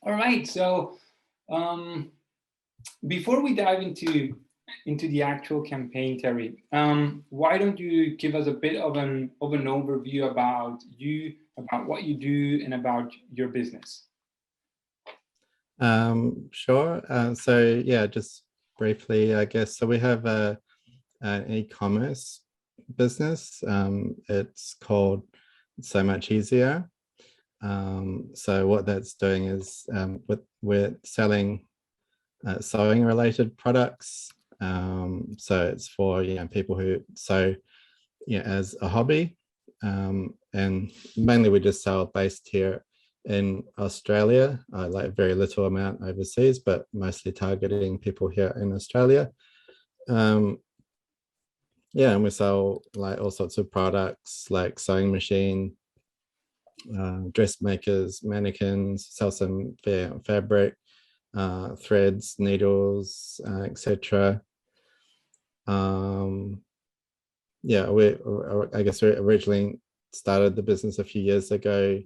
All right. So before we dive into the actual campaign, Terry, why don't you give us a bit of an overview about you, about what you do, and about your business? Sure. So yeah, just briefly, I guess. So we have an e-commerce business. It's called So Much Easier. So what that's doing is we're selling sewing related products. So it's for people who sew as a hobby, and mainly we just sell based here in Australia, like very little amount overseas, but mostly targeting people here in Australia. And we sell like all sorts of products like sewing machine, dressmakers, mannequins, sell some fabric, threads, needles, etc. I guess we originally started the business a few years ago,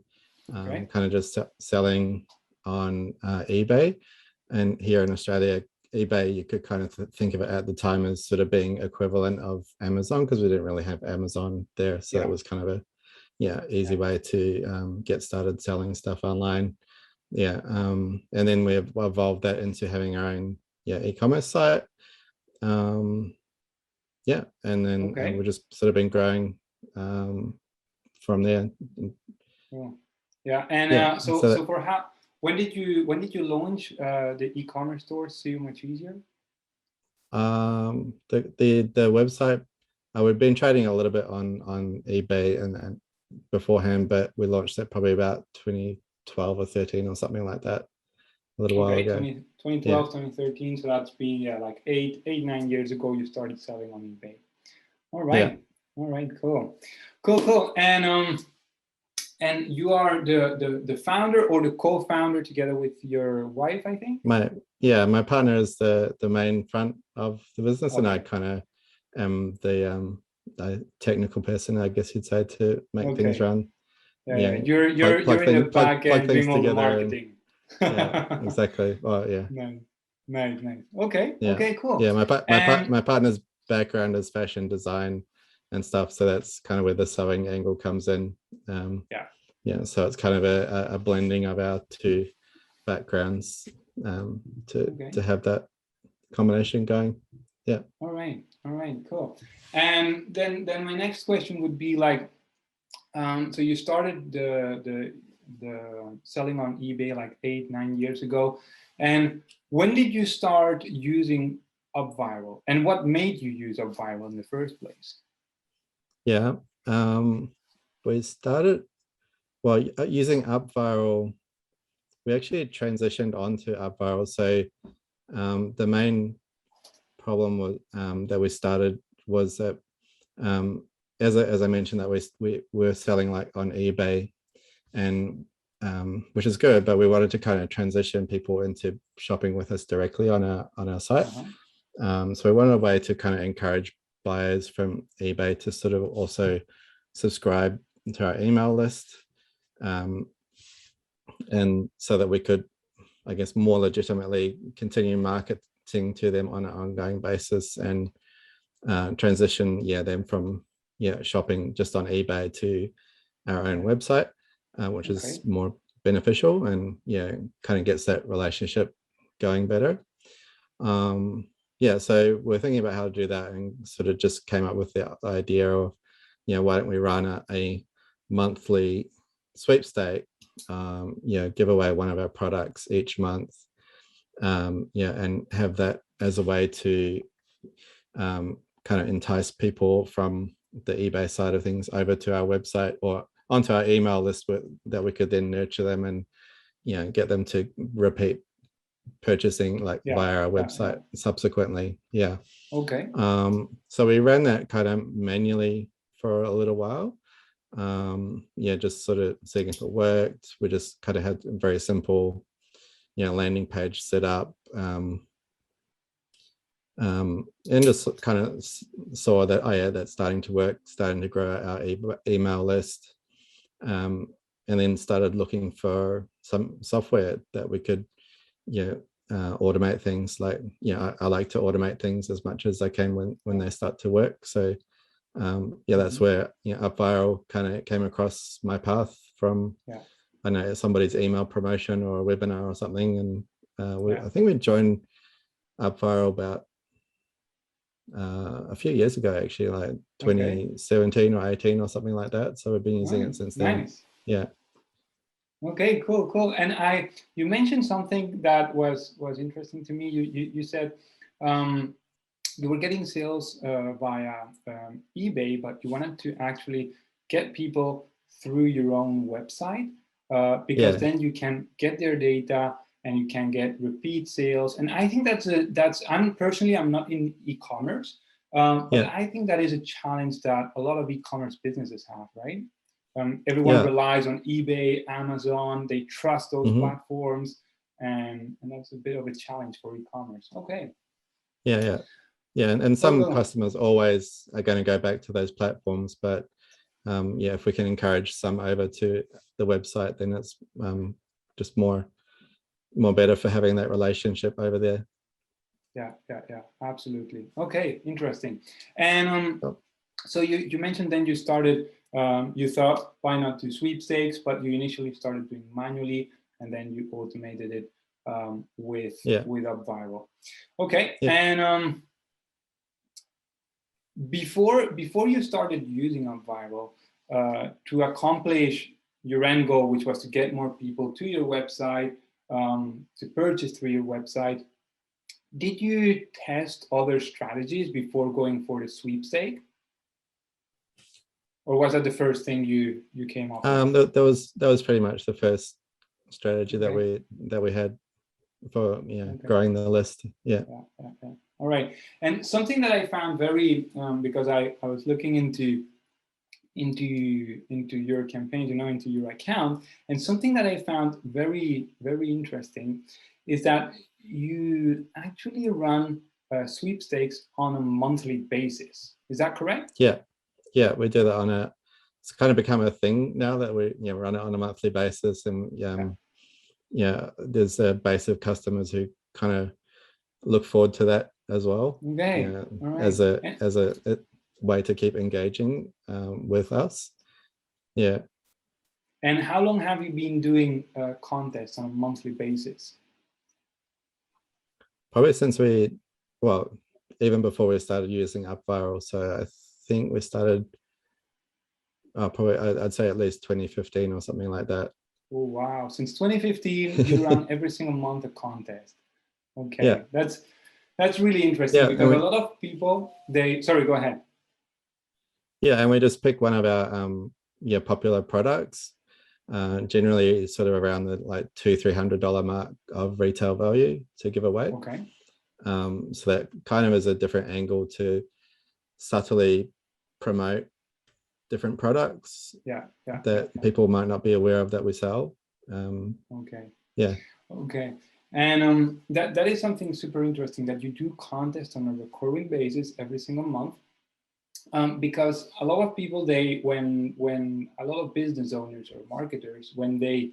kind of just selling on eBay. And here in Australia, eBay, you could kind of think of it at the time as sort of being equivalent of Amazon, because we didn't really have Amazon there. So it was kind of a easy way to get started selling stuff online. And then we have evolved that into having our own e-commerce site. And then we've just sort of been growing from there. So for how, when did you launch the e-commerce store So Much Easier? The website, we've been trading a little bit on eBay and beforehand, but we launched it probably about 2012 or 13 or something like that, a little while ago. 2012, 2013. So that's been like 9 years ago you started selling on eBay. All right. All right, cool. And you are the founder or the co-founder together with your wife, I think? My partner is the main front of the business, and I kind of am the technical person, I guess you'd say, to make things run. You're in the back end doing all the marketing. Exactly. Well, Nice. Okay, cool. My partner's background is fashion design and stuff, so that's kind of where the sewing angle comes in. So it's kind of a blending of our two backgrounds to have that combination going. All right, cool. And then my next question would be like, so you started the selling on eBay like 8-9 years ago, and when did you start using UpViral, and what made you use UpViral in the first place? We started using UpViral. We actually transitioned onto UpViral. So the main problem was that we started was that as I mentioned, that we were selling like on eBay, and which is good, but we wanted to kind of transition people into shopping with us directly on our site. So we wanted a way to kind of encourage buyers from eBay to sort of also subscribe to our email list, and so that we could, I guess, more legitimately continue marketing to them on an ongoing basis, and transition them from shopping just on eBay to our own website, which is more beneficial and kind of gets that relationship going better. So we're thinking about how to do that, and sort of just came up with the idea of why don't we run a monthly sweepstake, give away one of our products each month, and have that as a way to kind of entice people from the eBay side of things over to our website or onto our email list, that we could then nurture them and get them to repeat purchasing via our website subsequently. So we ran that kind of manually for a little while, just sort of seeing if it worked. We just kind of had a very simple landing page set up, and just kind of saw that that's starting to work, starting to grow our email list, and and then started looking for some software that we could, automate things. Like, I like to automate things as much as I can when they start to work. So that's where UpViral kind of came across my path from. I know somebody's email promotion or a webinar or something, and I think we joined UpViral about a few years ago, actually, like 2017 or 18 or something like that. So we've been using it since then. Nice. Yeah. Okay, cool. And you mentioned something that was interesting to me. You said you were getting sales via eBay, but you wanted to actually get people through your own website because then you can get their data and you can get repeat sales. And I think I'm not in e-commerce, but I think that is a challenge that a lot of e-commerce businesses have, right? Everyone relies on eBay, Amazon, they trust those platforms, and that's a bit of a challenge for e-commerce. Okay. Yeah. And some customers always are going to go back to those platforms, but if we can encourage some over to the website, then it's just more better for having that relationship over there. Yeah, absolutely. Okay, interesting. And so you mentioned then you started, you thought, why not do sweepstakes, but you initially started doing manually, and then you automated it with UpViral. Okay, and before you started using UpViral to accomplish your end goal, which was to get more people to your website, to purchase through your website, did you test other strategies before going for the sweepstake? Or was that the first thing you came up with? That was pretty much the first strategy that we had for growing the list. Yeah. All right. And something that I found very because I was looking into your campaign, into your account, and something that I found very, very interesting is that you actually run sweepstakes on a monthly basis. Is that correct? Yeah, we do that it's kind of become a thing now that we run it on a monthly basis, and there's a base of customers who kind of look forward to that as well. Okay. Right. As a way to keep engaging with us. Yeah. And how long have you been doing contests on a monthly basis? Probably since even before we started using UpViral. So I think we started probably, I'd say at least 2015 or something like that. Oh, wow. Since 2015, you run every single month a contest. Okay. Yeah. That's really interesting because a lot of people, sorry, go ahead. Yeah, and we just pick one of our popular products, generally sort of around the like $200-300 mark of retail value to give away. Okay. So that kind of is a different angle to subtly promote different products that people might not be aware of that we sell. Okay. Yeah. Okay. And that is something super interesting, that you do contests on a recurring basis every single month. Because a lot of people, when a lot of business owners or marketers, when they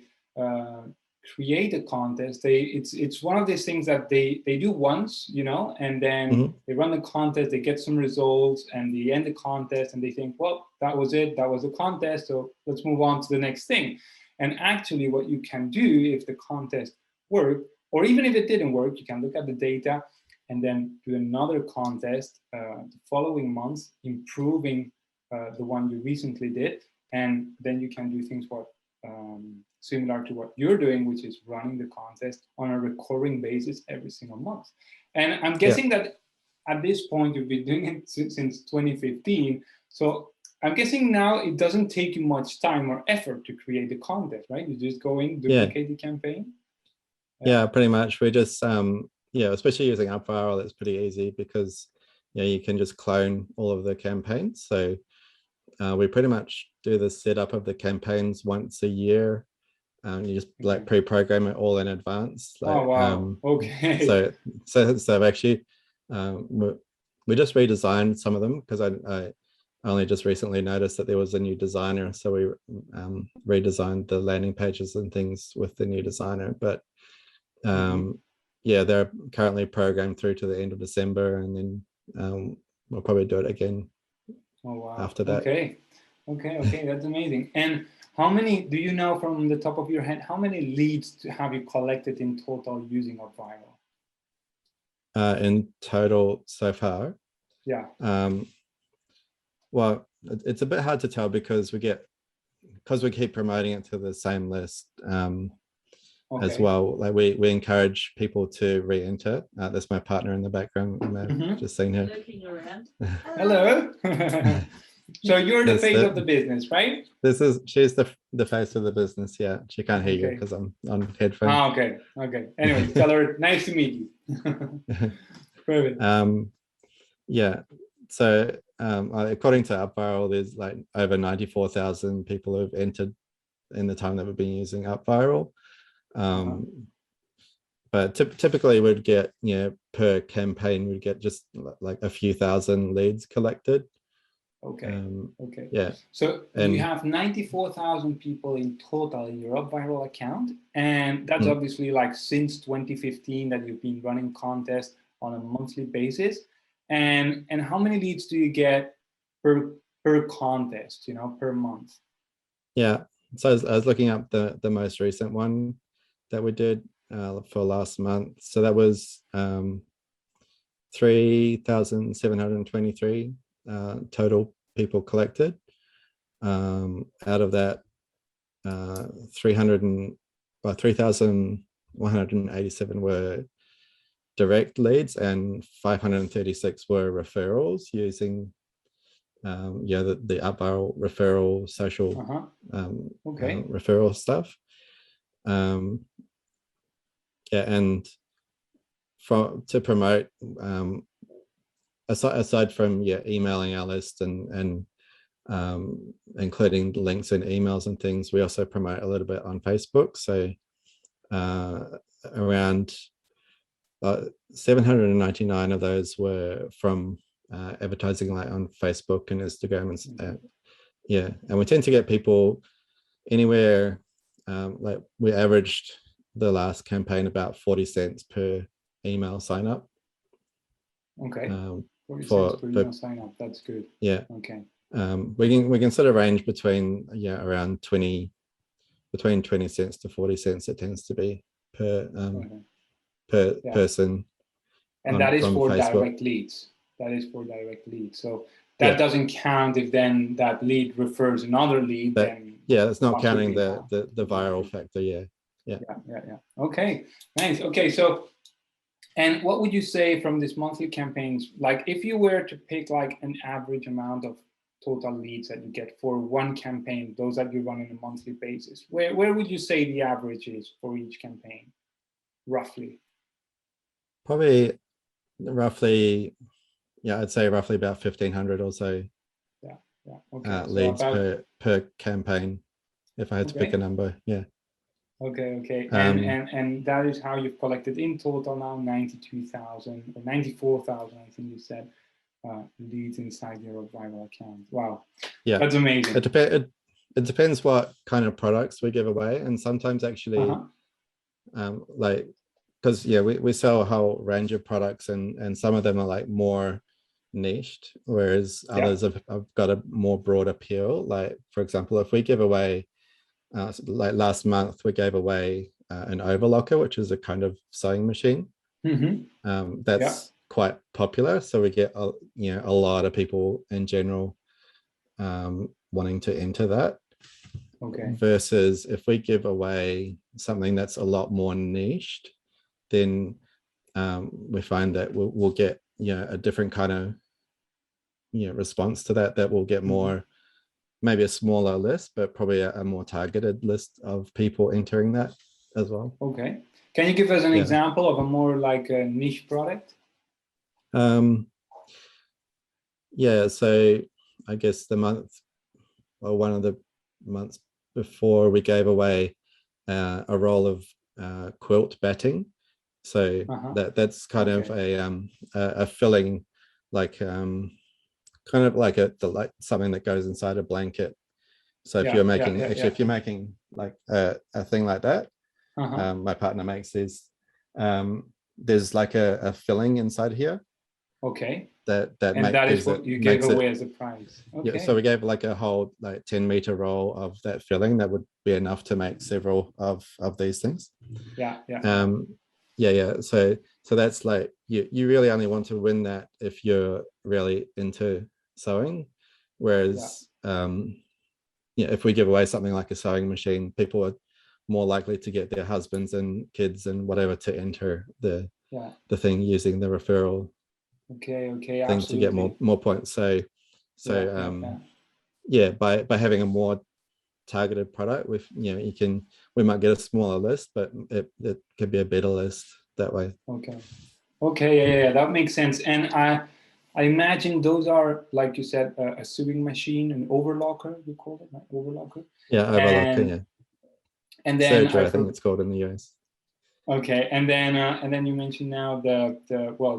create a contest, it's one of these things that they do once, and then they run the contest, they get some results, and they end the contest, and they think, well, that was it, that was the contest, so let's move on to the next thing. And actually, what you can do if the contest worked, or even if it didn't work, you can look at the data and then do another contest the following months, improving the one you recently did. And then you can do things similar to what you're doing, which is running the contest on a recurring basis every single month. And I'm guessing that at this point, you've been doing it since 2015. So I'm guessing now it doesn't take you much time or effort to create the contest, right? You just go in, duplicate the campaign. Yeah, pretty much. We just, especially using UpViral, it's pretty easy because you can just clone all of the campaigns. So we pretty much do the setup of the campaigns once a year. You just like pre-program it all in advance. Like, oh wow! Okay. So I've actually we just redesigned some of them because only just recently noticed that there was a new designer, so we redesigned the landing pages and things with the new designer. But yeah, they're currently programmed through to the end of December, and then we'll probably do it again. Oh wow! After that. Okay, that's amazing. And how many, do you know from the top of your head, how many leads have you collected in total using UpViral? In total so far? Yeah. Well, it's a bit hard to tell because we keep promoting it to the same list as well. Like we encourage people to re-enter. That's my partner in the background. You may have just seen her. Looking around. Hello. So you're the face of the business, right? She's the face of the business. Yeah, she can't hear you because I'm on headphones. Ah, okay. Anyway, tell her nice to meet you. Perfect. Yeah. So according to UpViral, there's like over 94,000 people who've entered in the time that we've been using UpViral. But typically we'd get, per campaign, we'd get just like a few thousand leads collected. Okay. Yeah. So you have 94,000 people in total in your UpViral account, and that's obviously like since 2015 that you've been running contests on a monthly basis. And how many leads do you get per contest, per month? Yeah. So I was looking up the most recent one that we did for last month. So that was 3,723 total people collected. Out of that, 3,187 were direct leads and 536 were referrals using the UpViral referral social referral stuff. And to promote, aside from emailing our list and including links and emails and things, we also promote a little bit on Facebook. So around 799 of those were from advertising, like on Facebook and Instagram, and and we tend to get people anywhere, like we averaged the last campaign about 40 cents per email sign up. Okay. 40 cents per email sign up. That's good. Yeah. Okay. We can sort of range between around between 20 cents to 40 cents. It tends to be per person. And that is for Facebook. Direct leads. That is for direct leads. So that doesn't count if then that lead refers another lead. Then it's not counting the viral factor. Yeah. Okay, nice. Okay, so, and what would you say from these monthly campaigns, like if you were to pick like an average amount of total leads that you get for one campaign, those that you run on a monthly basis, where would you say the average is for each campaign, roughly? Probably roughly, I'd say roughly about 1,500 or so. Okay. Leads per campaign, if I had to pick a number. Okay. And that is how you've collected in total now 92,000 or 94,000, I think you said, leads inside your UpViral account. Wow. Yeah. That's amazing. It depends what kind of products we give away. And sometimes actually, like, because we sell a whole range of products, and some of them are like more niched, whereas others have got a more broad appeal. Like, for example, if we give away, like last month, we gave away an overlocker, which is a kind of sewing machine. That's quite popular, so we get a lot of people in general wanting to enter that. Versus if we give away something that's a lot more niched, then we find that we'll get a different kind of response to that will get more, maybe a smaller list, but probably a more targeted list of people entering that as well. Okay. Can you give us an example of a more like a niche product? So I guess one of the months before, we gave away a roll of quilt batting. So that's kind of a filling, like kind of like like something that goes inside a blanket. So if Yeah, you're yeah, making, yeah, actually, yeah. if you're making like a thing like that, my partner makes these, there's like a filling inside here Okay. that And that is gives it, what you gave makes it, away as a prize. yeah. So Okay. we gave like a whole like 10-meter roll of that filling that would be enough to make several of these things. Yeah, yeah, yeah. Yeah. So that's like, you really only want to win that if you're really into sewing. Yeah. Whereas if we give away something like a sewing machine, people are more likely to get their husbands and kids and whatever to enter the Yeah. thing using the referral Okay, okay, thing to get absolutely. more points. So Yeah, yeah, yeah. yeah, by having a more targeted product with, we might get a smaller list, but it could be a better list that way. Okay. Okay, yeah, that makes sense. And I imagine those are, like you said, a sewing machine, an overlocker, you call it, like overlocker. Yeah, overlocker, And yeah. then Serger, I think it's called in the US. okay, and then you mentioned now the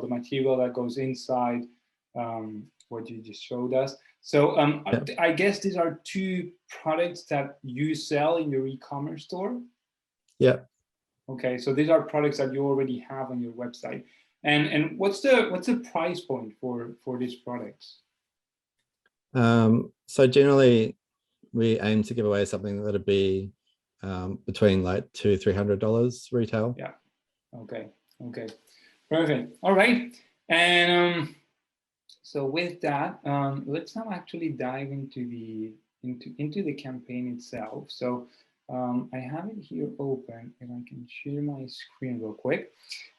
material that goes inside what you just showed us. So Yeah. I guess these are two products that you sell in your e-commerce store. Yeah. Okay, so these are products that you already have on your website. And what's the price point for these products? So generally, we aim to give away something that'd be between like $200-300 retail. Yeah. Okay. Okay. Perfect. All right. And so with that, let's now actually dive into the campaign itself. So I have it here open, and I can share my screen real quick,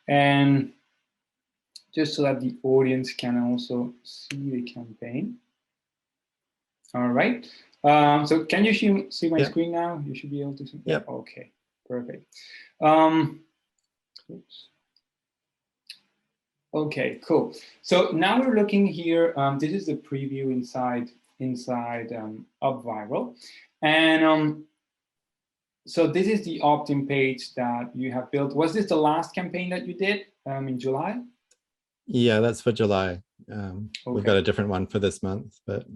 and just so that the audience can also see the campaign. All right. So can you see my screen now? You should be able to see. Yeah. Okay. Perfect. Oops. Okay, cool. So now we're looking here. This is the preview inside UpViral, and so this is the opt-in page that you have built. Was this the last campaign that you did in July? Yeah, that's for July. Okay. We've got a different one for this month, but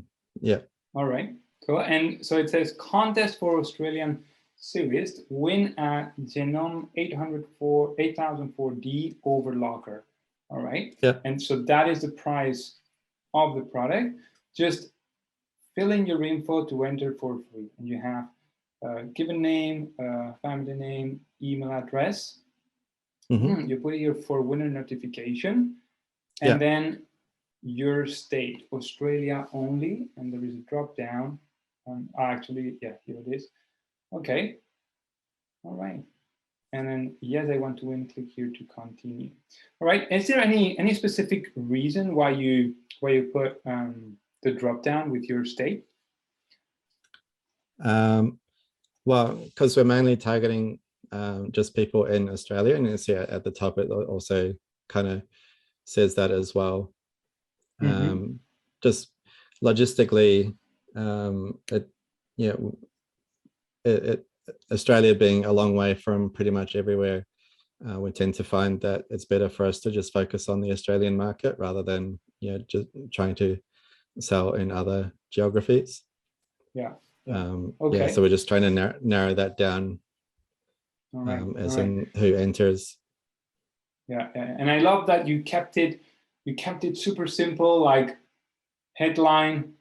yeah. All right, cool. And so it says contest for Australian Sewist, win a Genome 8004D overlocker. All right. Yeah. And so that is the price of the product. Just fill in your info to enter for free. And you have given name, family name, email address. You put it here for winner notification. And then your state, Australia only. And there is a drop down. Actually, yeah, here it is. Okay. All right. And then, yes, I want to win, click here to continue. All right. Is there any specific reason why you put the drop down with your state? Well, because we're mainly targeting just people in Australia, and it's at the top it also kind of says that as well. Just logistically, Australia being a long way from pretty much everywhere, we tend to find that it's better for us to just focus on the Australian market rather than just trying to sell in other geographies. Yeah. Okay. So we're just trying to narrow that down. All right. As in who enters. Yeah, and I love that you kept it super simple, like headline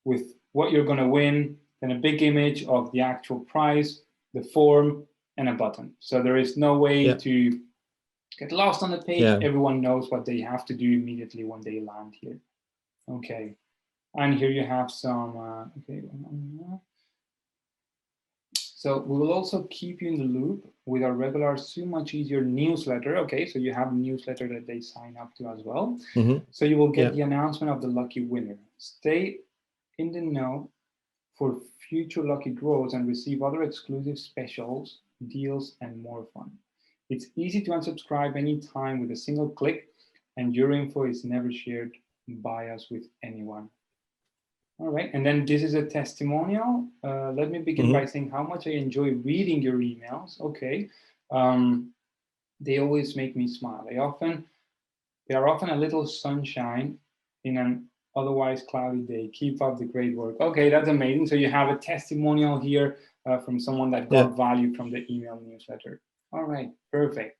with what you're going to win, then a big image of the actual prize, the form, and a button. So there is no way to get lost on the page. Yeah. Everyone knows what they have to do immediately when they land here. Okay, and here you have some. Okay. So we will also keep you in the loop with our regular So Much Easier newsletter. Okay, so you have a newsletter that they sign up to as well. So you will get the announcement of the lucky winner. Stay in the know for future lucky draws and receive other exclusive specials, deals, and more fun. It's easy to unsubscribe anytime with a single click, and your info is never shared by us with anyone. All right, and then this is a testimonial. Let me begin by saying how much I enjoy reading your emails. Okay, they always make me smile. They are often a little sunshine in an Otherwise, cloudy day. Keep up the great work. Okay, that's amazing. So you have a testimonial here from someone that got value from the email newsletter. All right, perfect.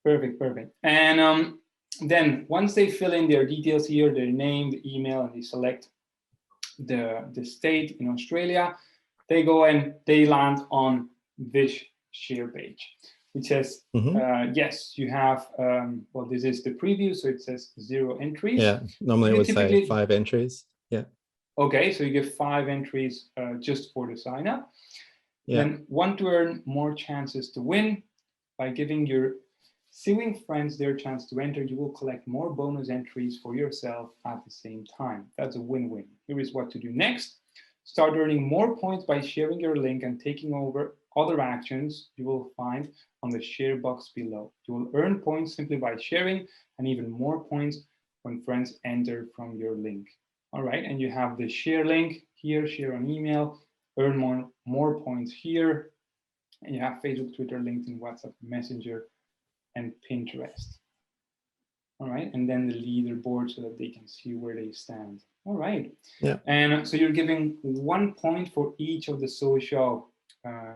Perfect. And then once they fill in their details here, their name, the email, and they select the state in Australia, they go and they land on this share page, which says, yes, you have, well, this is the preview, so it says 0 entries. Yeah, normally it would say 5 entries. Yeah. Okay, so you get 5 entries just for the sign up. Yeah. Then want to earn more chances to win by giving your sewing friends their chance to enter, you will collect more bonus entries for yourself at the same time. That's a win-win. Here is what to do next. Start earning more points by sharing your link and taking over other actions you will find on the share box below. You will earn points simply by sharing, and even more points when friends enter from your link. All right, and you have the share link here, share on email, earn more points here, and you have Facebook, Twitter, LinkedIn, WhatsApp, Messenger, and Pinterest. All right, and then the leaderboard so that they can see where they stand. All right. Yeah. And so you're giving 1 point for each of the social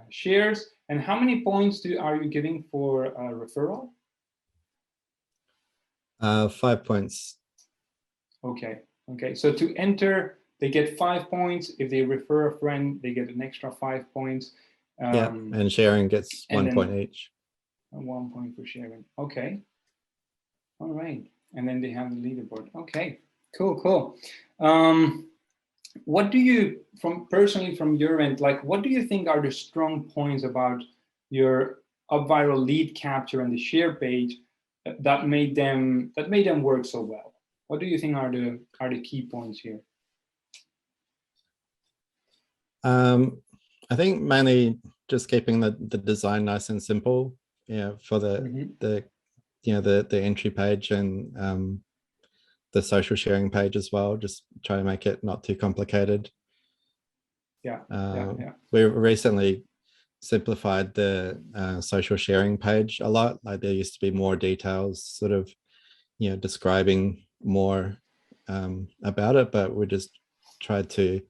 shares. And how many points are you giving for referral? 5 points. Okay. So to enter, they get 5 points. If they refer a friend, they get an extra 5 points. Yeah, and sharing gets 1 point each. 1 point for sharing. Okay. All right. And then they have the leaderboard. Okay. Cool. What do you, personally from your end, like, what do you think are the strong points about your UpViral lead capture and the share page that made them work so well? What do you think are the key points here? I think mainly just keeping the design nice and simple, for the entry page and the social sharing page as well. Just try to make it not too complicated. Yeah. We recently simplified the social sharing page a lot. Like there used to be more details, sort of, describing more about it, but we just tried to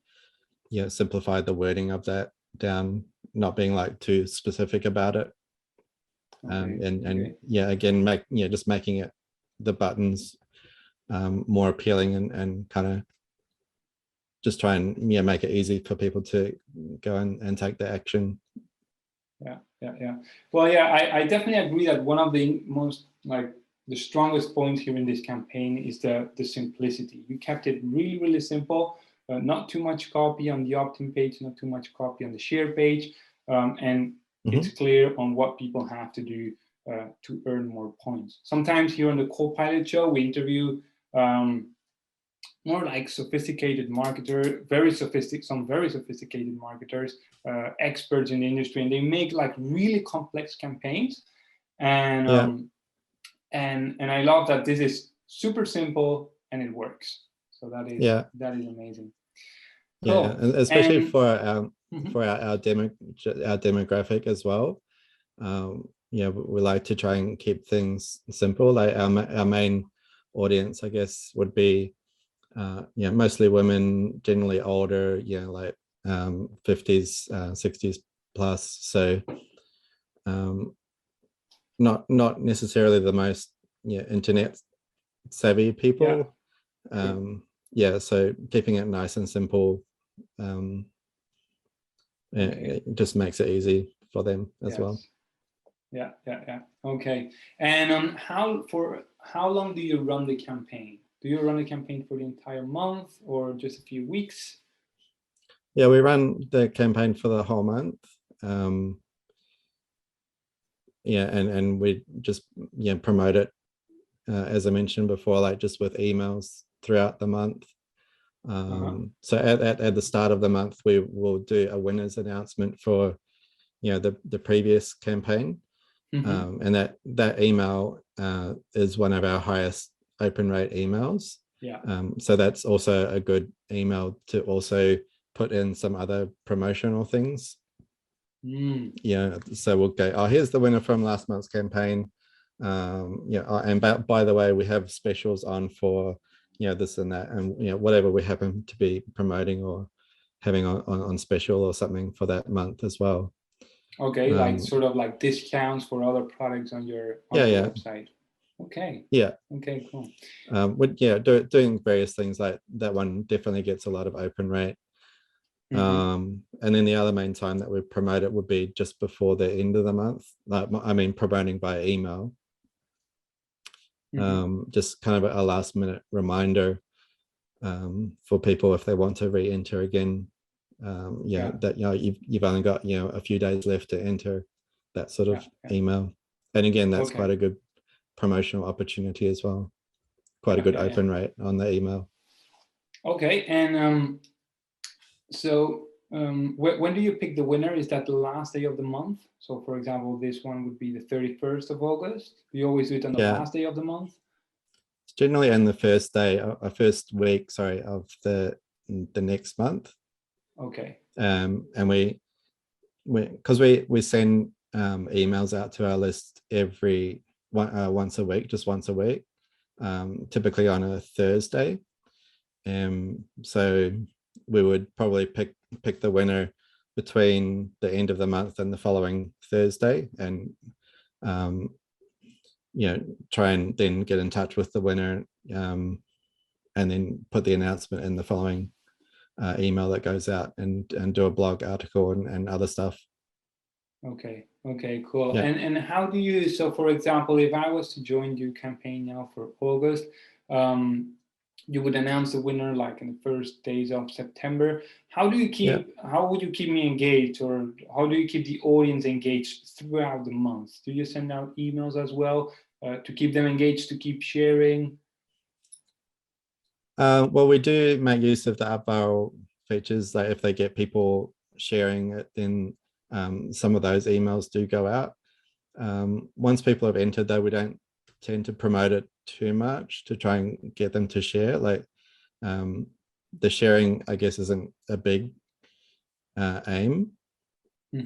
simplify the wording of that down, not being like too specific about it. Again, just making it, the buttons, more appealing and kind of just try and make it easy for people to go and take the action. Yeah. Well, I definitely agree that one of the most, like, the strongest points here in this campaign is the simplicity. You kept it really simple, not too much copy on the opt-in page, not too much copy on the share page, and it's clear on what people have to do to earn more points. Sometimes here on the Co-Pilot show, we interview more like sophisticated marketer, some very sophisticated marketers, experts in the industry, and they make like really complex campaigns. And and I love that this is super simple and it works. So that is amazing. Yeah, and especially for our demographic as well. We like to try and keep things simple. Like our main audience, I guess, would be mostly women, generally older, like 50s, 60s plus. So not necessarily the most internet savvy people. So keeping it nice and simple, it just makes it easy for them as well. Yeah. Okay. And how long do you run the campaign? Do you run a campaign for the entire month or just a few weeks? Yeah, we run the campaign for the whole month. And we just promote it, as I mentioned before, like just with emails throughout the month. So at the start of the month, we will do a winners announcement for the previous campaign. And that email is one of our highest open rate emails. So that's also a good email to also put in some other promotional things. So we'll go, oh, here's the winner from last month's campaign. And by the way, we have specials on for this and that, and whatever we happen to be promoting or having on special or something for that month as well. Okay, like sort of like discounts for other products on your website. Okay. Yeah. Okay, cool. Doing various things like that one definitely gets a lot of open rate. And then the other main time that we promote it would be just before the end of the month. Like, I mean, promoting by email. Just kind of a last minute reminder for people if they want to re-enter again. That you've only got a few days left to enter that sort of email. And again, that's quite a good promotional opportunity as well. Quite a good open rate on the email. Okay, and so when do you pick the winner? Is that the last day of the month? So for example, this one would be the 31st of August. You always do it on the last day of the month? It's generally on the first week, of the next month. Okay. And because we send emails out to our list once a week, typically on a Thursday. So we would probably pick the winner between the end of the month and the following Thursday, and try and then get in touch with the winner, and then put the announcement in the following email that goes out, and do a blog article and other stuff. Okay, cool. And how do you, so for example, if I was to join your campaign now for August, you would announce the winner like in the first days of September. How do you keep, how would you keep me engaged, or how do you keep the audience engaged throughout the month? Do you send out emails as well to keep them engaged, to keep sharing? Well, we do make use of the UpViral features. Like if they get people sharing it, then some of those emails do go out. Once people have entered, though, we don't tend to promote it too much to try and get them to share. Like the sharing, I guess, isn't a big aim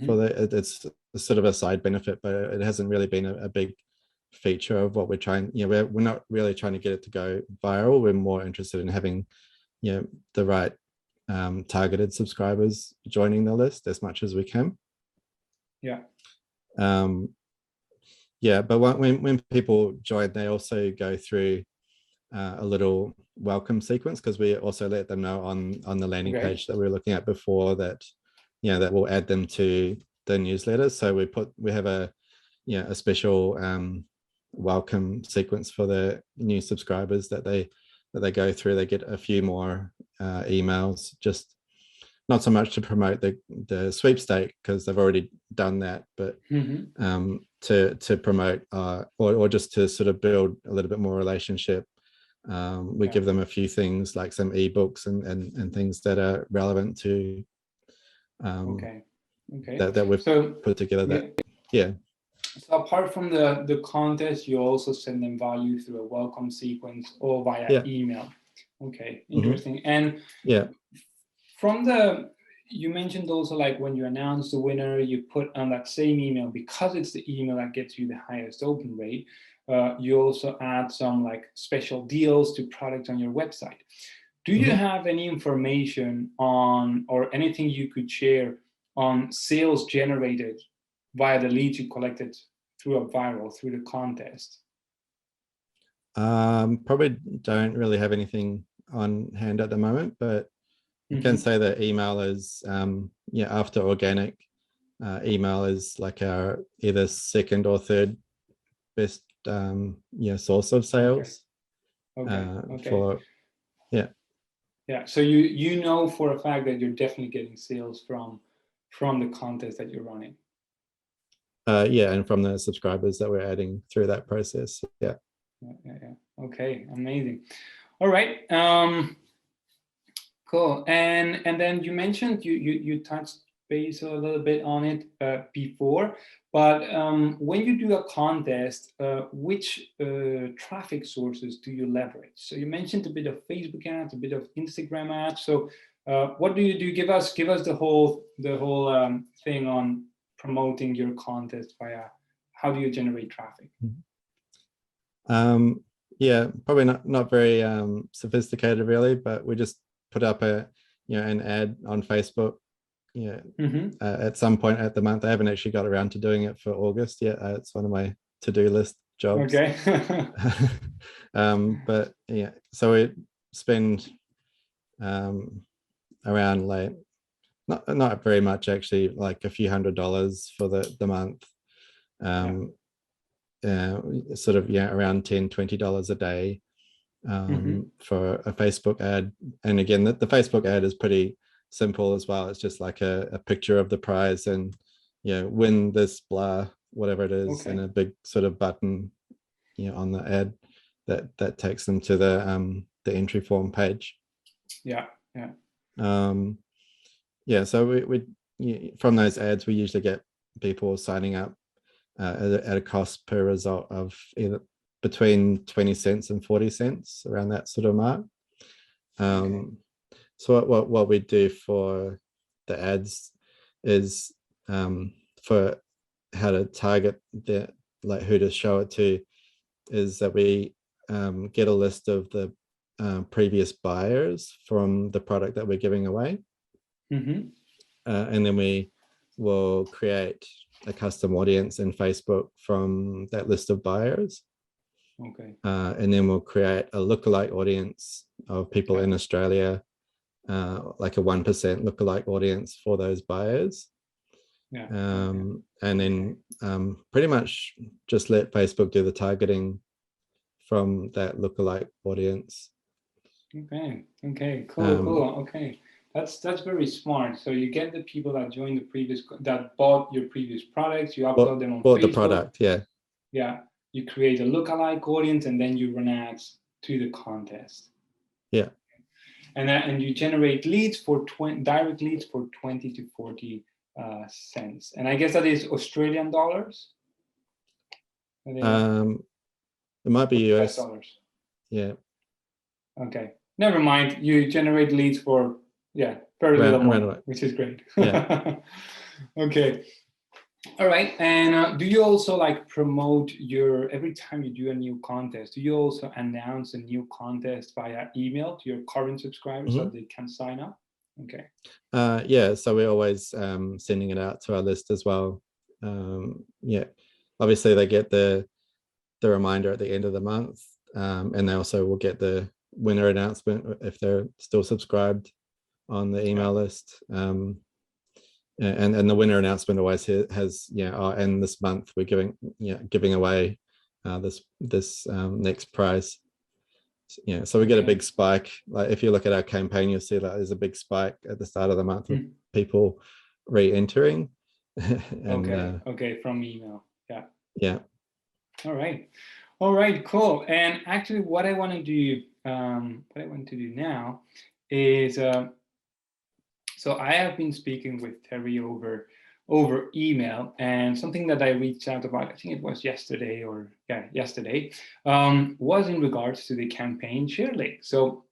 for that. It's sort of a side benefit, but it hasn't really been a big feature of what we're trying. We're not really trying to get it to go viral. We're more interested in having the right targeted subscribers joining the list as much as we can. But when people join, they also go through a little welcome sequence, because we also let them know on the landing page that we were looking at before that that will add them to the newsletter. So we have a special welcome sequence for the new subscribers that they go through. They get a few more emails, just not so much to promote the sweepstake, because they've already done that, but to promote or just to sort of build a little bit more relationship. We give them a few things like some ebooks and things that are relevant to that we've put together. So apart from the contest, you also send them value through a welcome sequence or via email. Okay, interesting. And from you mentioned also, like when you announce the winner, you put on that same email, because it's the email that gets you the highest open rate, you also add some like special deals to products on your website. Do you have any information on, or anything you could share on, sales generated via the leads you collected through UpViral, through the contest? Probably don't really have anything on hand at the moment, but you can say that email is after organic, email is like our either second or third best source of sales. So you know for a fact that you're definitely getting sales from the contest that you're running. And from the subscribers that we're adding through that process. Okay, amazing. All right. Cool. And then you mentioned you touched base a little bit on it before, but when you do a contest, which traffic sources do you leverage? So you mentioned a bit of Facebook ads, a bit of Instagram ads. So what do you do? Give us the whole thing on promoting your contest via, how do you generate traffic? Yeah, probably not very sophisticated really, but we just put up an ad on Facebook. At some point at the month. I haven't actually got around to doing it for August yet. It's one of my to-do list jobs. Okay. But yeah, so we spend around like not very much actually, like a few $100s for the month. Sort of around $10-20 a day for a Facebook ad. And again, the Facebook ad is pretty simple as well. It's just like a picture of the prize and win this blah, whatever it is, and a big sort of button on the ad that takes them to the entry form page. So we from those ads we usually get people signing up at a cost per result of either between 20 cents and 40 cents, around that sort of mark. So what we do for the ads is for how to target like who to show it to, is that we get a list of the previous buyers from the product that we're giving away. And then we will create a custom audience in Facebook from that list of buyers. And then we'll create a lookalike audience of people in Australia, like a 1% lookalike audience for those buyers. And then pretty much just let Facebook do the targeting from that lookalike audience. Cool. That's very smart. So you get the people that joined that bought your previous products, you upload them on Facebook. The product, you create a lookalike audience, and then you run ads to the contest. And you generate leads for direct leads for 20 to 40 cents. And I guess that is Australian dollars. It might be US dollars. Okay, never mind. You generate leads for very little money, which is great. Okay. All right. And do you also like promote every time you do a new contest, do you also announce a new contest via email to your current subscribers so they can sign up? So we're always sending it out to our list as well. Obviously they get the reminder at the end of the month, and they also will get the winner announcement if they're still subscribed on the email list. And the winner announcement always has and this month we're giving away this next prize. So we get a big spike. Like if you look at our campaign, you'll see that there's a big spike at the start of the month of people re-entering. From email. All right, cool. And actually what I want to do now is so I have been speaking with Terry over email, and something that I reached out about, I think it was yesterday, was in regards to the campaign Sharelinks. So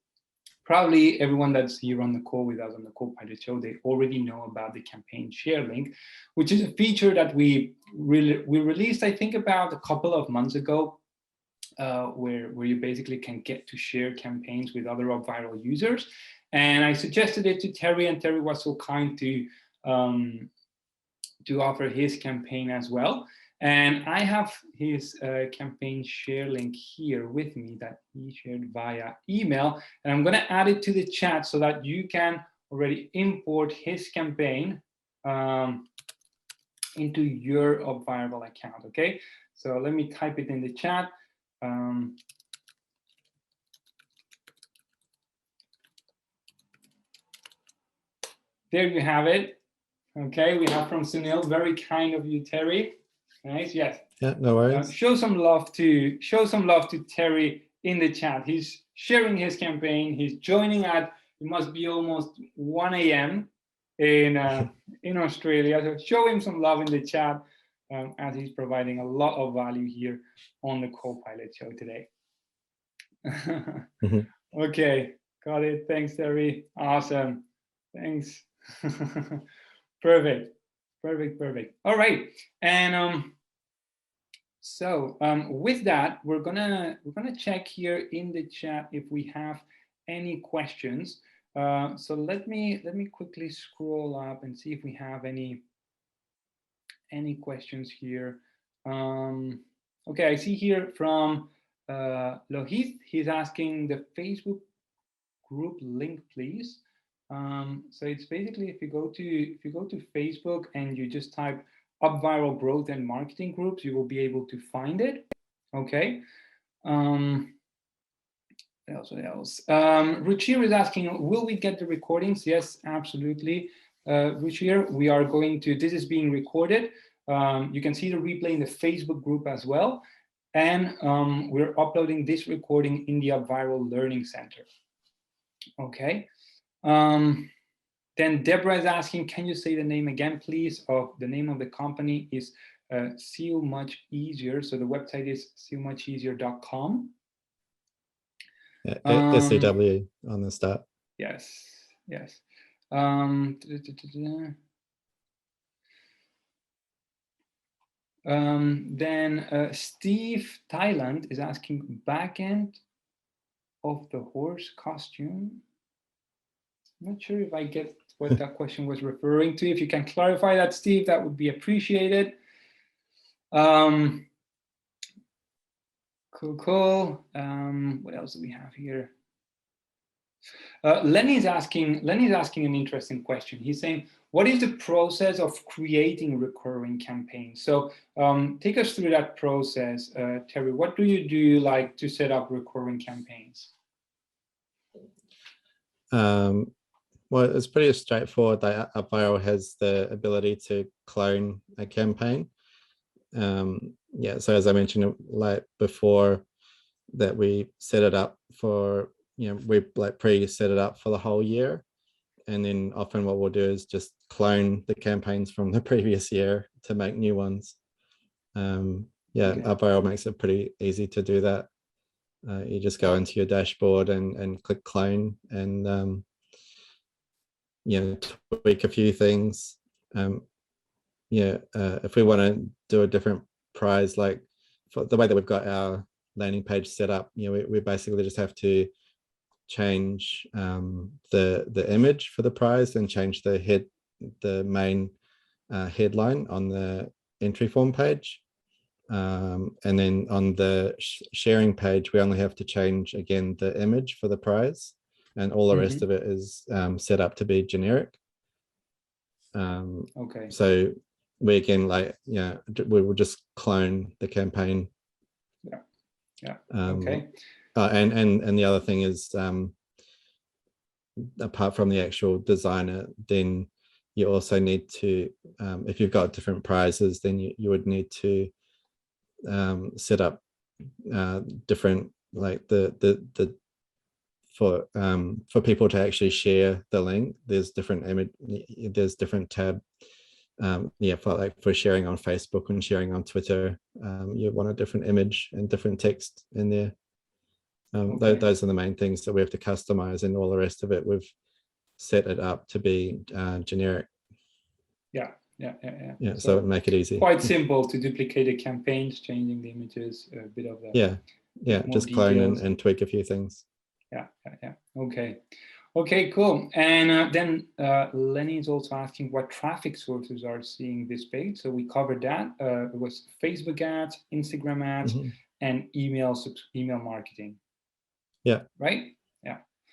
probably everyone that's here on the call with us on the Copilot Show, they already know about the campaign Sharelink, which is a feature that we released, I think, about a couple of months ago, where you basically can get to share campaigns with other UpViral users. And I suggested it to Terry, and Terry was so kind to offer his campaign as well. And I have his campaign Sharelink here with me that he shared via email. And I'm going to add it to the chat so that you can already import his campaign into your UpViral account. Okay, so let me type it in the chat. There you have it. Okay, we have from Sunil. Very kind of you, Terry. Nice, yes. Yeah, no worries. Show some love to Terry in the chat. He's sharing his campaign. He's joining at, it must be almost 1 a.m. in Australia. So show him some love in the chat, as he's providing a lot of value here on the Copilot Show today. Okay, got it. Thanks, Terry. Awesome. Thanks. Perfect. All right. And So with that, we're gonna check here in the chat if we have any questions. So let me quickly scroll up and see if we have any questions here. Okay, I see here from Lohith. He's asking the Facebook group link, please. So it's basically if you go to Facebook and you just type UpViral growth and marketing groups, you will be able to find it. Okay. What else? Ruchir is asking, will we get the recordings? Yes, absolutely. Ruchir, we are going to, this is being recorded. You can see the replay in the Facebook group as well. And we're uploading this recording in the UpViral Learning Center. Okay. Then Deborah is asking, can you say the name again, please? Of the name of the company is SEO Much Easier. So the website is seomucheasier.com. Yeah, SEW on the start. Yes, yes. Then Steve Thailand is asking, backend of the horse costume. I'm not sure if I get what that question was referring to. If you can clarify that, Steve, that would be appreciated. Cool. What else do we have here? Lenny's asking an interesting question. He's saying, what is the process of creating recurring campaigns? So take us through that process, Terry. What do you do like to set up recurring campaigns? Well, it's pretty straightforward. UpViral has the ability to clone a campaign. Yeah, so as I mentioned like before, that we set it up for, we like pre-set it up for the whole year, and then often what we'll do is just clone the campaigns from the previous year to make new ones. Yeah, okay. UpViral makes it pretty easy to do that. You just go into your dashboard and click clone, and tweak a few things. If we want to do a different prize, like for the way that we've got our landing page set up, we basically just have to change the image for the prize and change the main headline on the entry form page. And then on the sharing page, we only have to change again the image for the prize, and all the rest of it is set up to be generic. Okay. So we again, we will just clone the campaign. Yeah. Okay. And the other thing is, apart from the actual designer, then you also need to, if you've got different prizes, then you would need to set up different, like for people to actually share the link. There's different image, there's different tab. For sharing on Facebook and sharing on Twitter, you want a different image and different text in there. Those are the main things that we have to customize, and all the rest of it we've set it up to be generic. Yeah, so make it easy. Quite simple to duplicate the campaigns, changing the images, a bit of that. Just clone and tweak a few things. Yeah. Okay, cool. And then Lenny is also asking what traffic sources are seeing this page. So we covered that. It was Facebook ads, Instagram ads, and email marketing. Yeah. Right.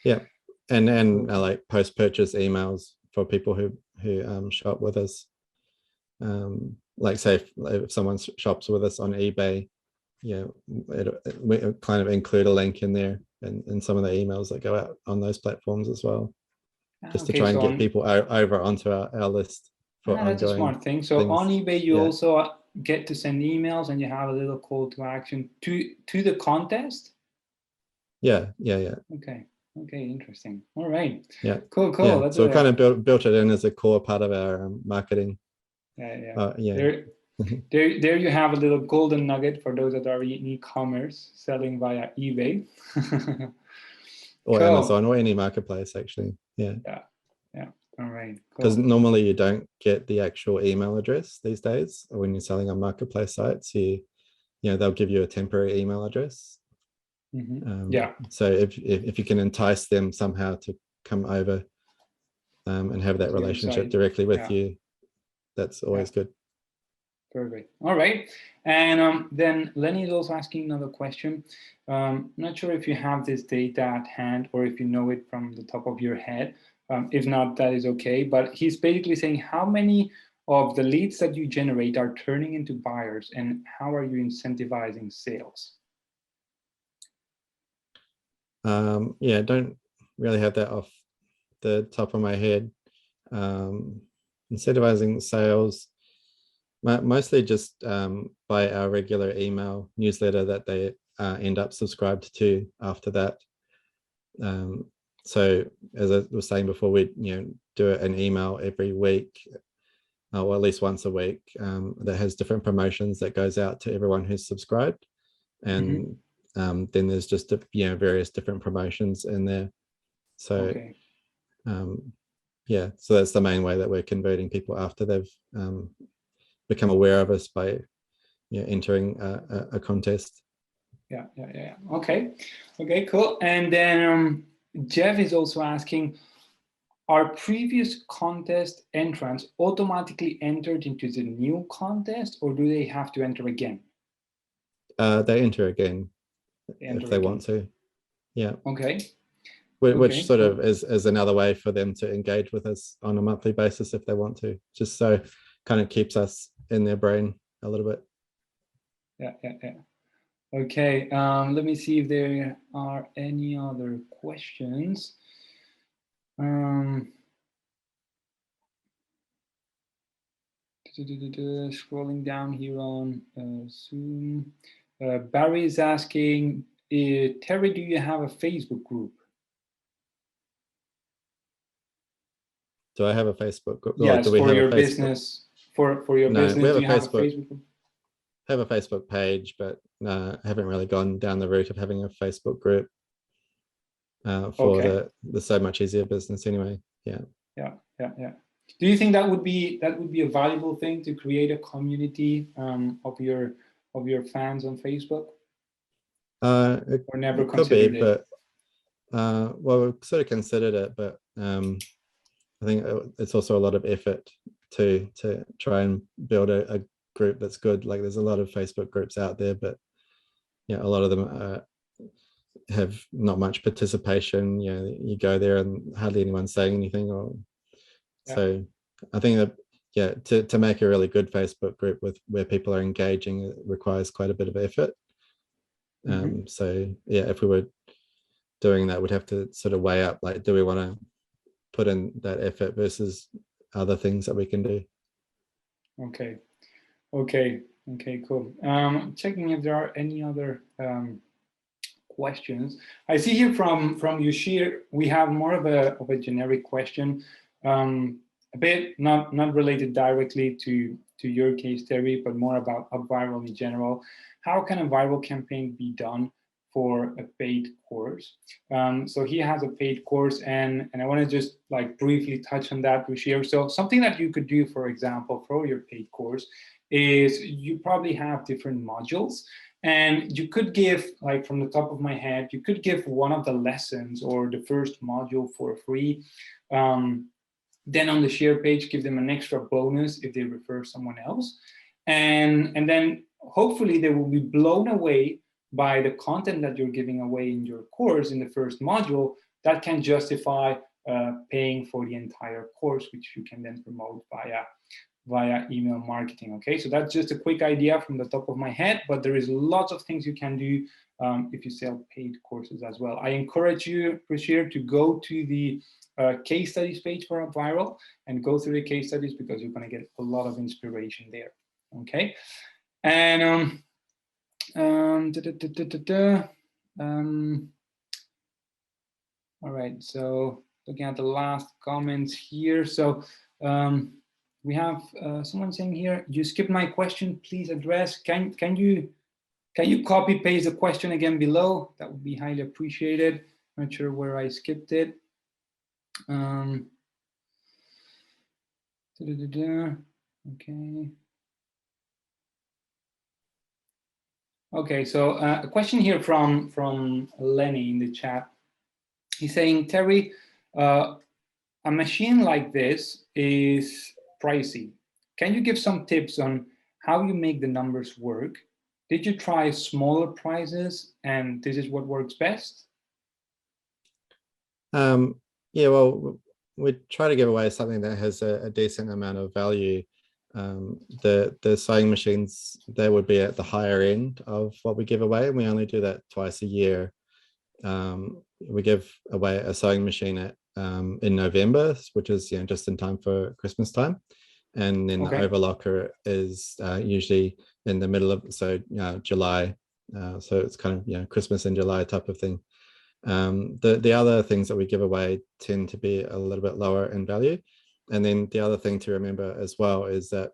Yeah. And like post-purchase emails for people who shop with us. Like say if someone shops with us on eBay, we kind of include a link in there and some of the emails that go out on those platforms as well, just to try and get people over onto our list for ongoing. That's a smart thing. So things. On eBay, you also get to send emails, and you have a little call to action to the contest. Yeah. Okay, interesting. All right. Yeah. Cool. Yeah. So we kind of built it in as a core part of our marketing. Yeah. There you have a little golden nugget for those that are in e-commerce selling via eBay. Or cool. Amazon, or any marketplace, actually. Yeah. All right. Because normally you don't get the actual email address these days when you're selling on marketplace sites. You they'll give you a temporary email address. Yeah. So if you can entice them somehow to come over and have that relationship directly with you, that's always good. Perfect. All right. And then Lenny is also asking another question. Not sure if you have this data at hand or if you know it from the top of your head. If not, that is okay. But he's basically saying, how many of the leads that you generate are turning into buyers, and how are you incentivizing sales? Yeah, I don't really have that off the top of my head. Incentivizing sales, mostly just by our regular email newsletter that they end up subscribed to after that. So as I was saying before, we do an email every week, or at least once a week, that has different promotions that goes out to everyone who's subscribed, and then there's just various different promotions in there. So yeah, so that's the main way that we're converting people after they've become aware of us, by entering a contest. Yeah. Okay, cool. And then Jeff is also asking, are previous contest entrants automatically entered into the new contest, or do they have to enter again? They enter again if they want to. Yeah. Okay. Which sort of is another way for them to engage with us on a monthly basis if they want to, just so kind of keeps us in their brain a little bit. Yeah. Okay, let me see if there are any other questions. Scrolling down here on Zoom. Barry is asking, Terry, do you have a Facebook group? Do I have a Facebook group? Yes, do we for have your a Facebook? business. For your business, we have do you have a Facebook group? Have a Facebook page, but I haven't really gone down the route of having a Facebook group for the So Much Easier business anyway. Yeah. Do you think that would be a valuable thing to create a community of your fans on Facebook? Or never considered it? But well, we've sort of considered it, but I think it's also a lot of effort to try and build a group that's good. Like, there's a lot of Facebook groups out there, but a lot of them have not much participation. You go there and hardly anyone's saying anything, so I think that to make a really good Facebook group where people are engaging, it requires quite a bit of effort. So if we were doing that, we'd have to sort of weigh up, like, do we want to put in that effort versus other things that we can do. Okay, cool. Checking if there are any other questions. I see here from Yushir, we have more of a generic question, a bit not related directly to your case, Terry, but more about UpViral in general. How can a viral campaign be done for a paid course? So he has a paid course, and I want to just like briefly touch on that, Yushir. So something that you could do, for example, for your paid course is you probably have different modules. And you could give, like from the top of my head, you could give one of the lessons or the first module for free. Then on the share page, give them an extra bonus if they refer someone else. And then hopefully they will be blown away by the content that you're giving away in your course in the first module that can justify paying for the entire course, which you can then promote via email marketing. Okay, so that's just a quick idea from the top of my head, but there is lots of things you can do if you sell paid courses as well. I encourage you, Rashir, to go to the case studies page for UpViral and go through the case studies, because you're going to get a lot of inspiration there. Okay, and all right, so looking at the last comments here. So we have someone saying here, you skipped my question, please address. Can you copy paste the question again below? That would be highly appreciated. Not sure where I skipped it. Okay. Okay, so a question here from Lenny in the chat. He's saying, Terry, a machine like this is pricey. Can you give some tips on how you make the numbers work? Did you try smaller prices and this is what works best? Yeah, well, we try to give away something that has a decent amount of value. The sewing machines, they would be at the higher end of what we give away, and we only do that twice a year. We give away a sewing machine in November, which is just in time for Christmas time, and then Okay. the overlocker is usually in the middle of July, so it's kind of Christmas in July type of thing. The other things that we give away tend to be a little bit lower in value. And then the other thing to remember as well is that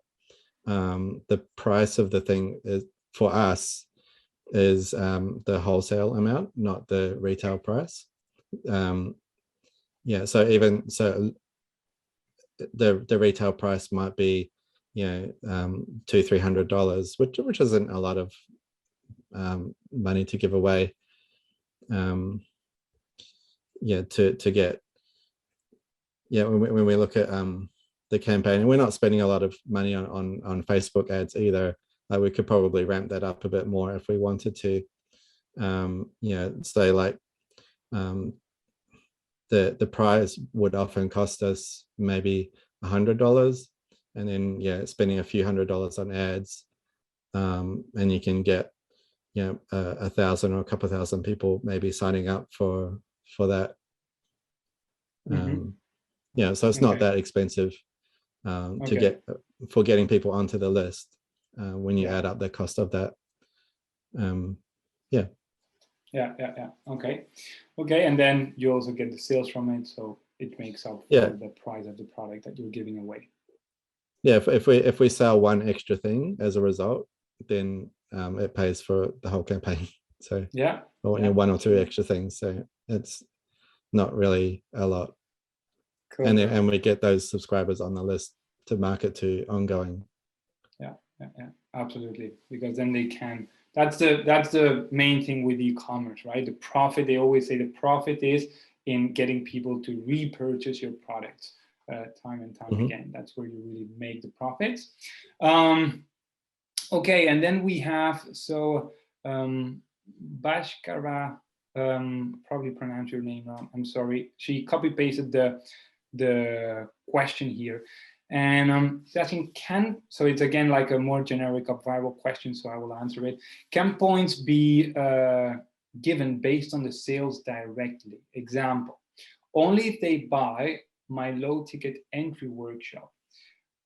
the price of the thing is, for us, is the wholesale amount, not the retail price. Yeah, so the retail price might be $200-300, which isn't a lot of money to give away. To get when we look at the campaign, and we're not spending a lot of money on Facebook ads either. We could probably ramp that up a bit more if we wanted to. Say like the prize would often cost us maybe $100, and then spending a few $100s on ads, and you can get 1,000 or a couple thousand people maybe signing up for that. So it's not that expensive to get for getting people onto the list when you add up the cost of that. Okay, and then you also get the sales from it, so it makes up for the price of the product that you're giving away. If we sell one extra thing as a result, then it pays for the whole campaign. So one or two extra things, so it's not really a lot. Cool. And we get those subscribers on the list to market to ongoing. Yeah, absolutely, because then they can. That's the main thing with e-commerce, right? The profit, they always say the profit is in getting people to repurchase your products time and time again. That's where you really make the profits. Okay, and then we have Bashkara, probably pronounced your name wrong, I'm sorry. She copy pasted the question here, and she's asking, so it's again like a more generic UpViral question, so I will answer it. Can points be given based on the sales directly? Example, only if they buy my low ticket entry workshop.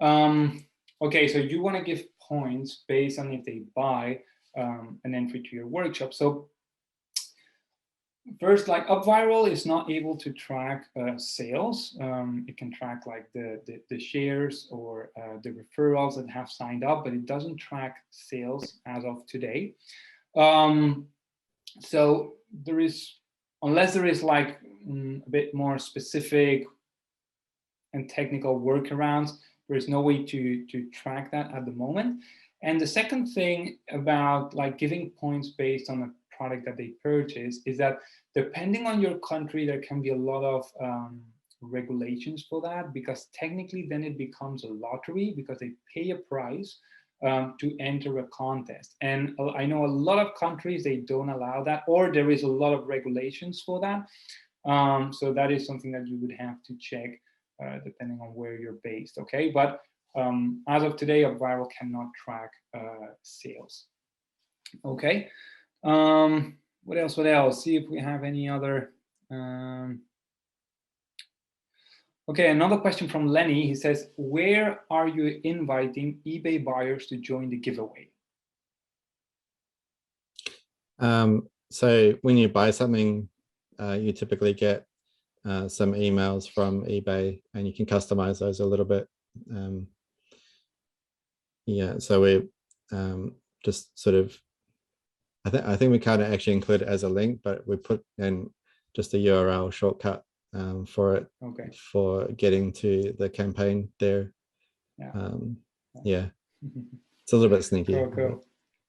Okay, so you want to give points based on if they buy an entry to your workshop. So first, like UpViral is not able to track sales. It can track like the shares or the referrals that have signed up, but it doesn't track sales as of today. So there is, unless there is like a bit more specific and technical workarounds, there is no way to track that at the moment. And the second thing about like giving points based on a product that they purchase is that depending on your country, there can be a lot of regulations for that, because technically then it becomes a lottery, because they pay a price to enter a contest. And I know a lot of countries, they don't allow that, or there is a lot of regulations for that. So that is something that you would have to check depending on where you're based, okay? But as of today, UpViral cannot track sales, okay? What else? See if we have any other. Okay, another question from Lenny. He says, where are you inviting eBay buyers to join the giveaway? So when you buy something, you typically get some emails from eBay, and you can customize those a little bit. So we just sort of, I think we kind of actually include it as a link, but we put in just a URL shortcut for it, for getting to the campaign there. It's a little bit sneaky. Cool.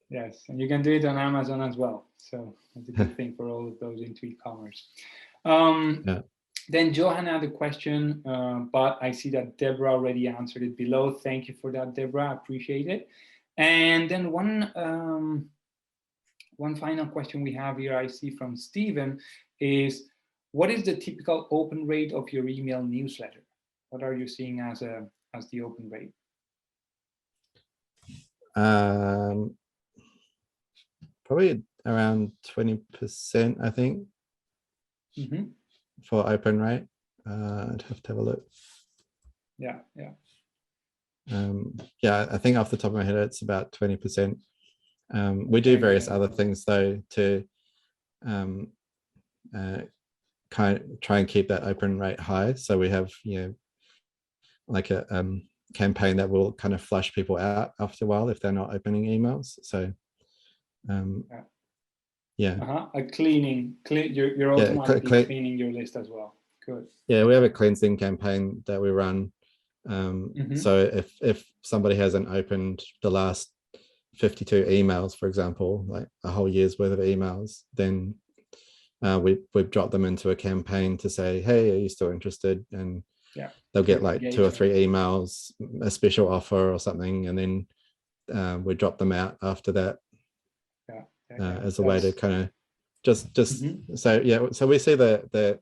Yes, and you can do it on Amazon as well. So that's a good thing for all of those into e-commerce. Yeah. Then Johan had a question, but I see that Deborah already answered it below. Thank you for that, Deborah. I appreciate it. And then one final question we have here I see from Stephen is, what is the typical open rate of your email newsletter? What are you seeing as the open rate? Probably around 20%, I think, for open rate. I'd have to have a look. Yeah, yeah. Yeah, I think off the top of my head, it's about 20%. We do various other things though to kind of try and keep that open rate high. So we have, you know, like a campaign that will kind of flush people out after a while if they're not opening emails. So yeah. A cleaning, you're automatically cleaning your list as well. Good. Yeah, we have a cleansing campaign that we run. So if somebody hasn't opened the last 52 emails, for example, like a whole year's worth of emails, then we've dropped them into a campaign to say, hey, are you still interested? And they'll get like 2 or 3 emails, a special offer or something, and then we drop them out after that as a way to kind of just so yeah. So we see the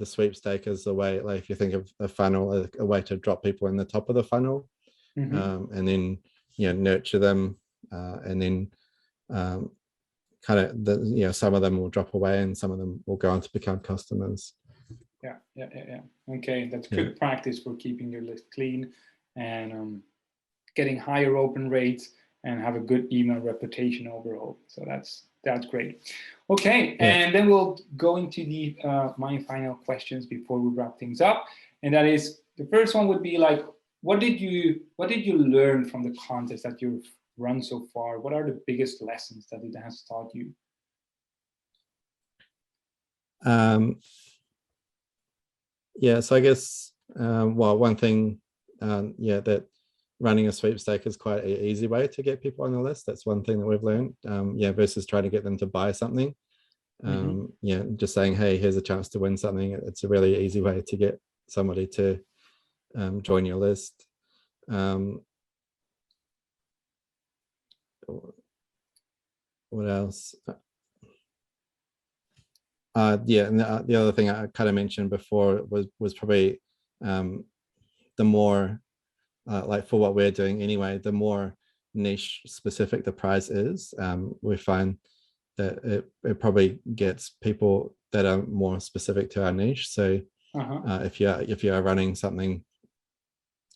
sweepstake as a way, like if you think of a funnel, a way to drop people in the top of the funnel, and then, you know, nurture them, and then kind of some of them will drop away and some of them will go on to become customers. Yeah. Okay, that's good practice for keeping your list clean and getting higher open rates and have a good email reputation overall. So that's great. Okay, and then we'll go into the my final questions before we wrap things up. And that is, the first one would be like, what did you learn from the contest that you've run so far? What are the biggest lessons that it has taught you? Yeah, so I guess well, one thing that running a sweepstake is quite an easy way to get people on the list. That's one thing that we've learned, versus trying to get them to buy something. Just saying, hey, here's a chance to win something. It's a really easy way to get somebody to join your list. What else? And the other thing I kind of mentioned before was probably the more like for what we're doing anyway, the more niche specific the prize is, we find that it probably gets people that are more specific to our niche. So if you are running something,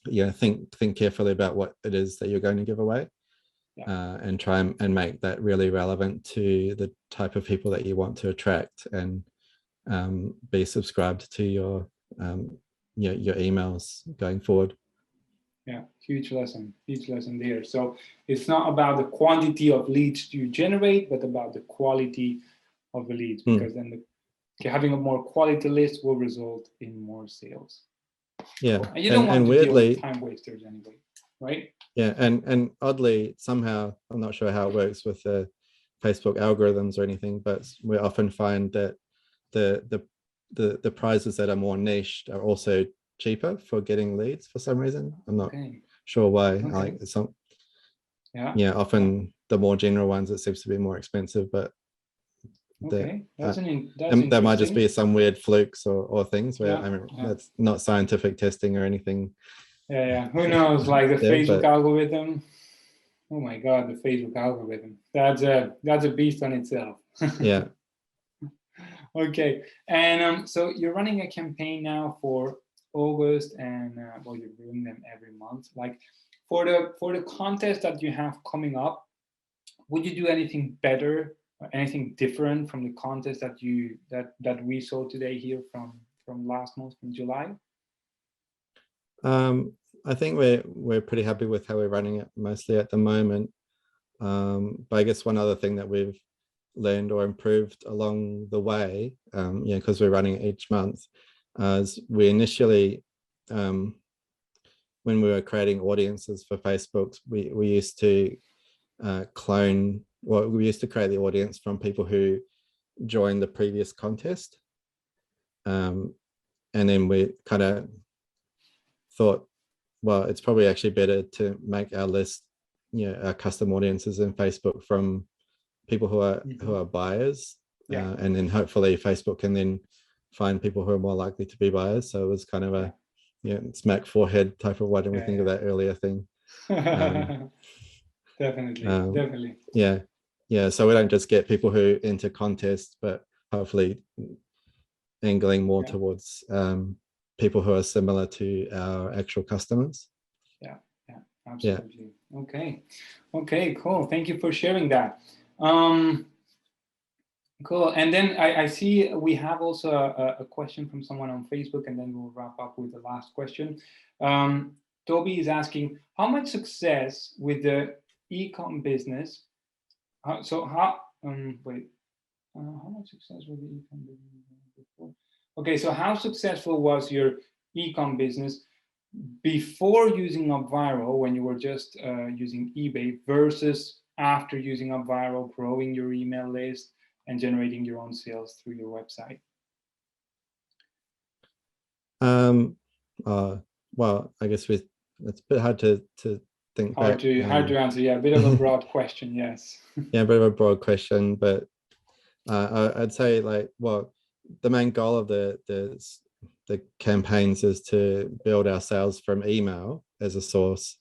think carefully about what it is that you're going to give away, and try and make that really relevant to the type of people that you want to attract, and be subscribed to your emails going forward. Yeah, huge lesson there. So it's not about the quantity of leads you generate, but about the quality of the leads, because then having a more quality list will result in more sales. Yeah, and you don't want to weirdly, deal with time wasters anyway, right? Yeah, and oddly, somehow, I'm not sure how it works with the Facebook algorithms or anything, but we often find that the prizes that are more niched are also cheaper for getting leads for some reason. I'm not sure why. Like some, often the more general ones, it seems to be more expensive, but that might just be some weird flukes or things where that's not scientific testing or anything. Who knows? Like the Facebook algorithm. Oh my God, the Facebook algorithm. That's a beast on itself. Yeah. Okay, and so you're running a campaign now for August, and well, you're doing them every month. Like for the contest that you have coming up, would you do anything better, or anything different from the contest that we saw today here from last month, from July? I think we're pretty happy with how we're running it mostly at the moment. But I guess one other thing that we've learned or improved along the way, because we're running it each month, is we initially, when we were creating audiences for Facebook, we used to clone. Well, we used to create the audience from people who joined the previous contest, and then we kind of thought, well, it's probably actually better to make our list, our custom audiences in Facebook from people who are buyers, and then hopefully Facebook can then find people who are more likely to be buyers. So it was kind of a smack forehead type of, why didn't we think of that earlier thing? Definitely. Yeah. So we don't just get people who enter contests, but hopefully angling more towards people who are similar to our actual customers. Yeah, absolutely. Okay, cool. Thank you for sharing that. Cool. And then I see we have also a question from someone on Facebook, and then we'll wrap up with the last question. Toby is asking, how much success with the e-com business? How much success with the e-com business before? Okay, so how successful was your e-com business before using UpViral, when you were just using eBay, versus after using UpViral, growing your email list and generating your own sales through your website? Well, I guess it's a bit hard to think hard back. To answer. Yeah, a bit of a broad question. Yes. Yeah, a bit of a broad question, but I'd say, like, well, the main goal of the campaigns is to build our sales from email as a source.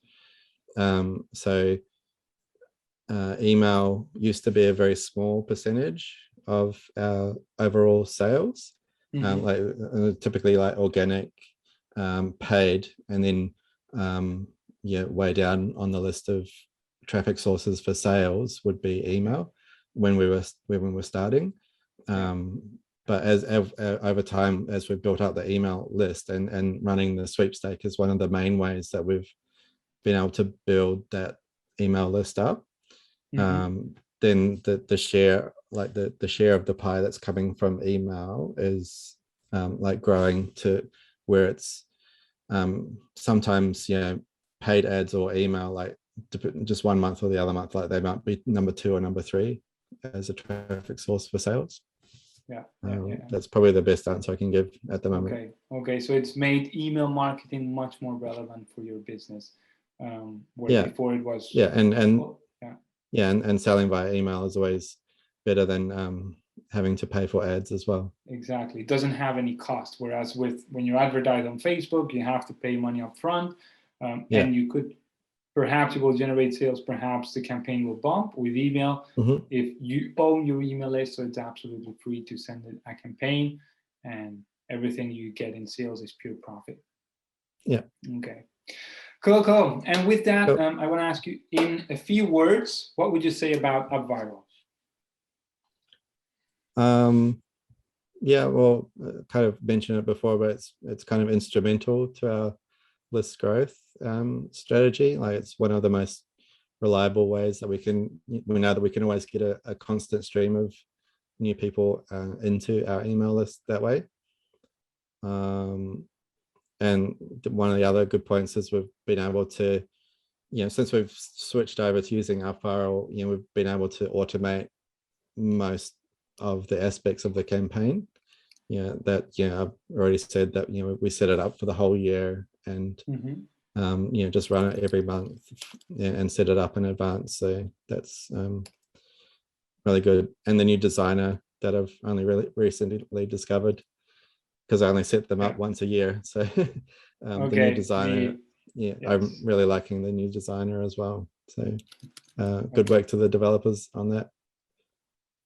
So email used to be a very small percentage of our overall sales, like typically like organic, paid, and then way down on the list of traffic sources for sales would be email when we were starting. But as over time, as we've built up the email list and running the sweepstake is one of the main ways that we've been able to build that email list up. Then the share, like the share of the pie that's coming from email is like growing to where it's sometimes paid ads or email, like just one month or the other month, like they might be number 2 or number 3 as a traffic source for sales. That's probably the best answer I can give at the moment. Okay. So it's made email marketing much more relevant for your business, where before it was. And selling via email is always better than having to pay for ads as well. Exactly. It doesn't have any cost. Whereas when you advertise on Facebook, you have to pay money up front, and you could. Perhaps it will generate sales, perhaps the campaign will bump. With email, if you own your email list, so it's absolutely free to send a campaign, and everything you get in sales is pure profit. Okay. Cool. And with that, I want to ask you, in a few words, what would you say about UpViral? Well, kind of mentioned it before, but it's kind of instrumental to our list growth strategy. Like, it's one of the most reliable ways that we know that we can always get a constant stream of new people into our email list that way. And one of the other good points is we've been able to, since we've switched over to using UpViral, we've been able to automate most of the aspects of the campaign. I've already said that we set it up for the whole year, and just run it every month and set it up in advance. So that's really good. And the new designer that I've only really recently discovered, because I only set them up once a year. So the new designer, I'm really liking the new designer as well. So good work to the developers on that.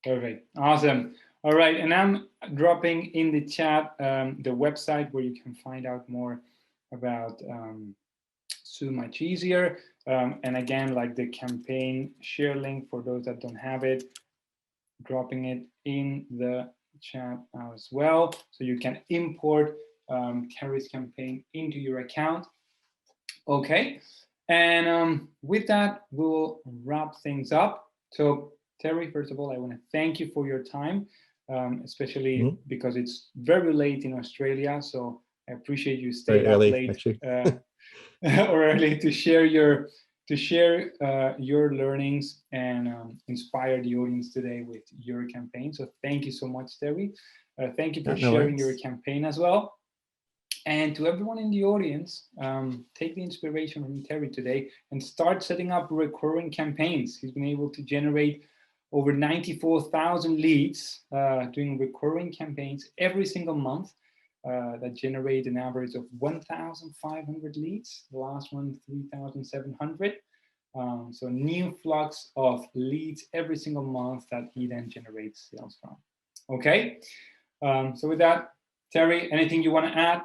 Perfect. Awesome. All right. And I'm dropping in the chat the website where you can find out more about So Much Easier. And again, like the campaign share link for those that don't have it, dropping it in the chat as well. So you can import Terry's campaign into your account. Okay. And with that, we'll wrap things up. So Terry, first of all, I want to thank you for your time, especially because it's very late in Australia. So I appreciate you staying up late or early to share your to share your learnings and inspire the audience today with your campaign. So thank you so much, Terry. Thank you for sharing your campaign as well. And to everyone in the audience, take the inspiration from Terry today and start setting up recurring campaigns. He's been able to generate over 94,000 leads doing recurring campaigns every single month that generate an average of 1,500 leads. The last one, 3,700. So new flux of leads every single month that he then generates sales from. Okay, so with that, Terry, anything you want to add?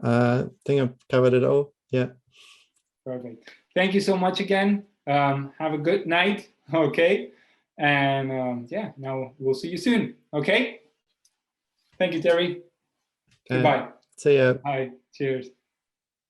I think I've covered it all. Yeah. Perfect. Thank you so much again. Have a good night. Okay. And yeah, now we'll see you soon. Okay. Thank you, Terry. Goodbye. See ya. Bye. Cheers.